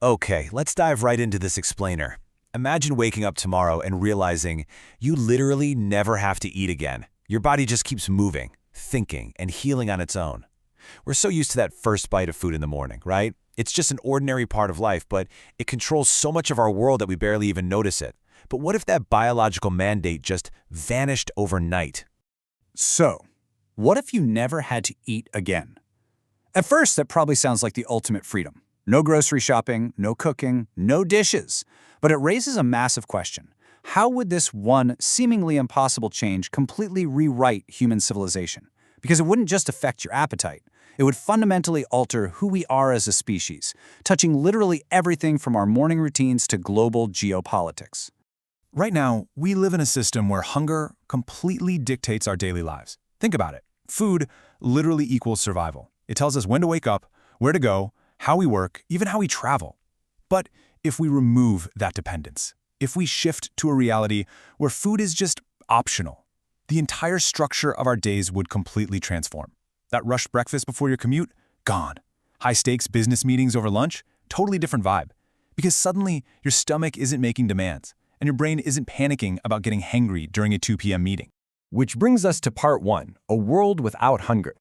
Okay, let's dive right into this explainer. Imagine waking up tomorrow and realizing you literally never have to eat again. Your body just keeps moving, thinking, and healing on its own. We're so used to that first bite of food in the morning, right? It's just an ordinary part of life, but it controls so much of our world that we barely even notice it. But what if that biological mandate just vanished overnight? So, what if you never had to eat again? At first, that probably sounds like the ultimate freedom. No grocery shopping, no cooking, no dishes. But it raises a massive question. How would this one seemingly impossible change completely rewrite human civilization? Because it wouldn't just affect your appetite. It would fundamentally alter who we are as a species, touching literally everything from our morning routines to global geopolitics. Right now, we live in a system where hunger completely dictates our daily lives. Think about it. Food literally equals survival. It tells us when to wake up, where to go, how we work, even how we travel. But if we remove that dependence, if we shift to a reality where food is just optional, the entire structure of our days would completely transform. That rushed breakfast before your commute? Gone. High-stakes business meetings over lunch? Totally different vibe. Because suddenly, your stomach isn't making demands, and your brain isn't panicking about getting hangry during a 2 p.m. meeting. Which brings us to part 1, a world without hunger.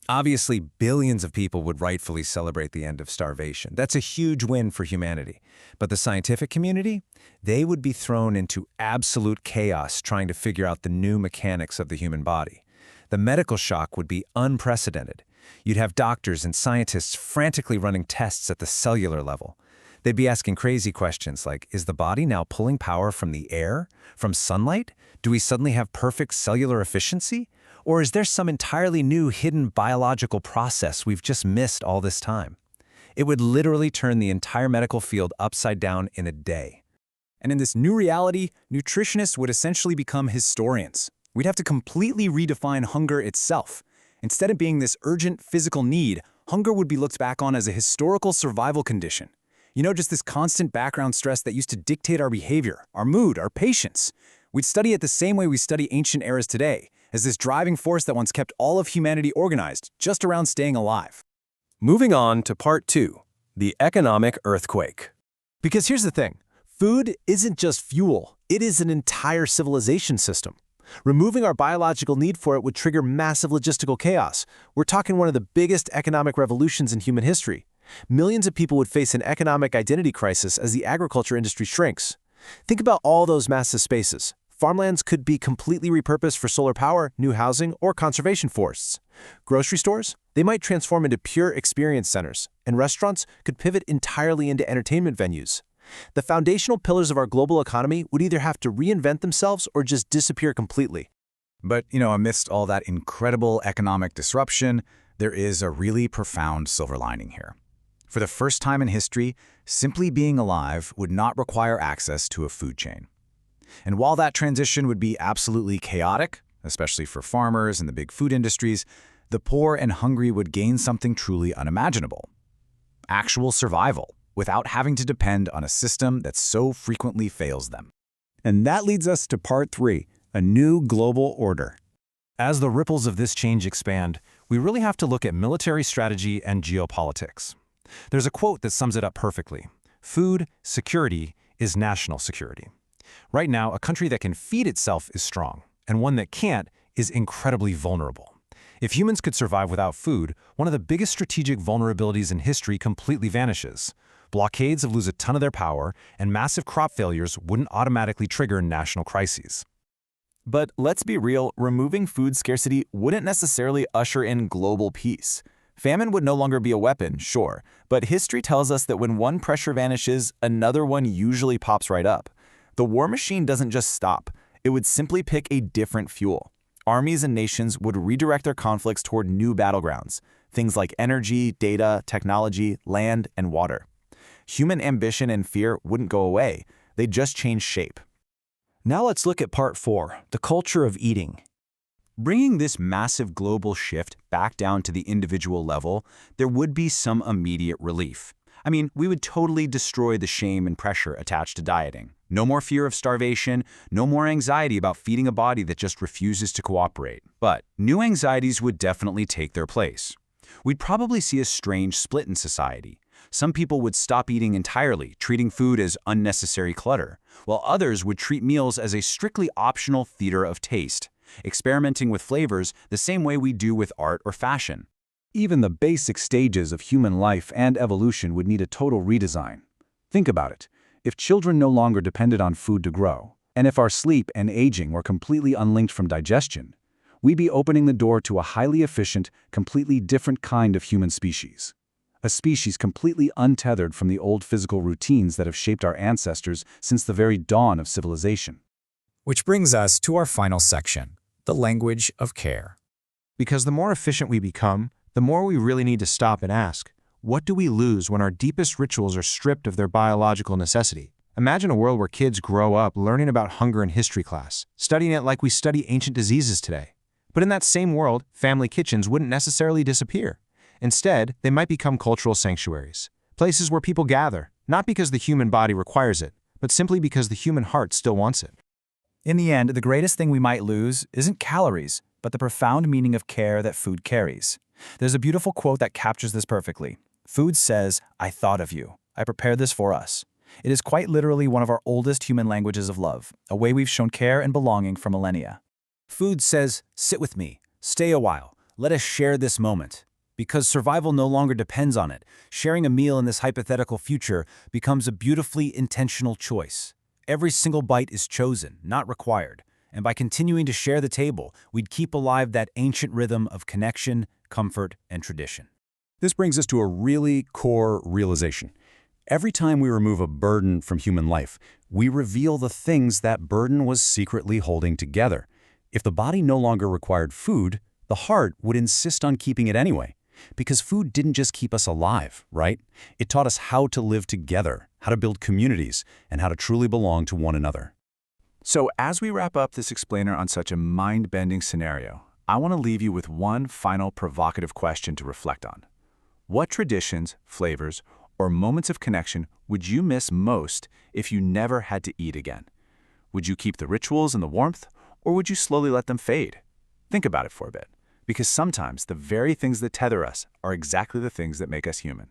Obviously, billions of people would rightfully celebrate the end of starvation. That's a huge win for humanity. But the scientific community? They would be thrown into absolute chaos trying to figure out the new mechanics of the human body. The medical shock would be unprecedented. You'd have doctors and scientists frantically running tests at the cellular level. They'd be asking crazy questions like, is the body now pulling power from the air? From sunlight? Do we suddenly have perfect cellular efficiency? Or is there some entirely new hidden biological process we've just missed all this time? It would literally turn the entire medical field upside down in a day. And in this new reality, nutritionists would essentially become historians. We'd have to completely redefine hunger itself. Instead of being this urgent physical need, hunger would be looked back on as a historical survival condition. You know, just this constant background stress that used to dictate our behavior, our mood, our patience. We'd study it the same way we study ancient eras today, as this driving force that once kept all of humanity organized, just around staying alive. Moving on to part 2, the economic earthquake. Because here's the thing, food isn't just fuel, it is an entire civilization system. Removing our biological need for it would trigger massive logistical chaos. We're talking one of the biggest economic revolutions in human history. Millions of people would face an economic identity crisis as the agriculture industry shrinks. Think about all those massive spaces. Farmlands could be completely repurposed for solar power, new housing, or conservation forests. Grocery stores? They might transform into pure experience centers, and restaurants could pivot entirely into entertainment venues. The foundational pillars of our global economy would either have to reinvent themselves or just disappear completely. But, amidst all that incredible economic disruption, there is a really profound silver lining here. For the first time in history, simply being alive would not require access to a food chain. And while that transition would be absolutely chaotic, especially for farmers and the big food industries, the poor and hungry would gain something truly unimaginable: actual survival, without having to depend on a system that so frequently fails them. And that leads us to part 3, a new global order. As the ripples of this change expand, we really have to look at military strategy and geopolitics. There's a quote that sums it up perfectly. Food security is national security. Right now, a country that can feed itself is strong, and one that can't is incredibly vulnerable. If humans could survive without food, one of the biggest strategic vulnerabilities in history completely vanishes. Blockades would lose a ton of their power, and massive crop failures wouldn't automatically trigger national crises. But let's be real, removing food scarcity wouldn't necessarily usher in global peace. Famine would no longer be a weapon, sure, but history tells us that when one pressure vanishes, another one usually pops right up. The war machine doesn't just stop, it would simply pick a different fuel. Armies and nations would redirect their conflicts toward new battlegrounds, things like energy, data, technology, land, and water. Human ambition and fear wouldn't go away, they'd just change shape. Now let's look at part 4, the culture of eating. Bringing this massive global shift back down to the individual level, there would be some immediate relief. I mean, we would totally destroy the shame and pressure attached to dieting. No more fear of starvation, no more anxiety about feeding a body that just refuses to cooperate. But new anxieties would definitely take their place. We'd probably see a strange split in society. Some people would stop eating entirely, treating food as unnecessary clutter, while others would treat meals as a strictly optional theater of taste, experimenting with flavors the same way we do with art or fashion. Even the basic stages of human life and evolution would need a total redesign. Think about it. If children no longer depended on food to grow, and if our sleep and aging were completely unlinked from digestion, we'd be opening the door to a highly efficient, completely different kind of human species. A species completely untethered from the old physical routines that have shaped our ancestors since the very dawn of civilization. Which brings us to our final section, the language of care. Because the more efficient we become, the more we really need to stop and ask, what do we lose when our deepest rituals are stripped of their biological necessity? Imagine a world where kids grow up learning about hunger in history class, studying it like we study ancient diseases today. But in that same world, family kitchens wouldn't necessarily disappear. Instead, they might become cultural sanctuaries, places where people gather, not because the human body requires it, but simply because the human heart still wants it. In the end, the greatest thing we might lose isn't calories, but the profound meaning of care that food carries. There's a beautiful quote that captures this perfectly. Food says, "I thought of you. I prepared this for us." It is quite literally one of our oldest human languages of love, a way we've shown care and belonging for millennia. Food says, sit with me, stay a while, let us share this moment. Because survival no longer depends on it, sharing a meal in this hypothetical future becomes a beautifully intentional choice. Every single bite is chosen, not required. And by continuing to share the table, we'd keep alive that ancient rhythm of connection, comfort, and tradition. This brings us to a really core realization. Every time we remove a burden from human life, we reveal the things that burden was secretly holding together. If the body no longer required food, the heart would insist on keeping it anyway. Because food didn't just keep us alive, right? It taught us how to live together, how to build communities, and how to truly belong to one another. So as we wrap up this explainer on such a mind-bending scenario, I want to leave you with one final provocative question to reflect on. What traditions, flavors, or moments of connection would you miss most if you never had to eat again? Would you keep the rituals and the warmth, or would you slowly let them fade? Think about it for a bit, because sometimes the very things that tether us are exactly the things that make us human.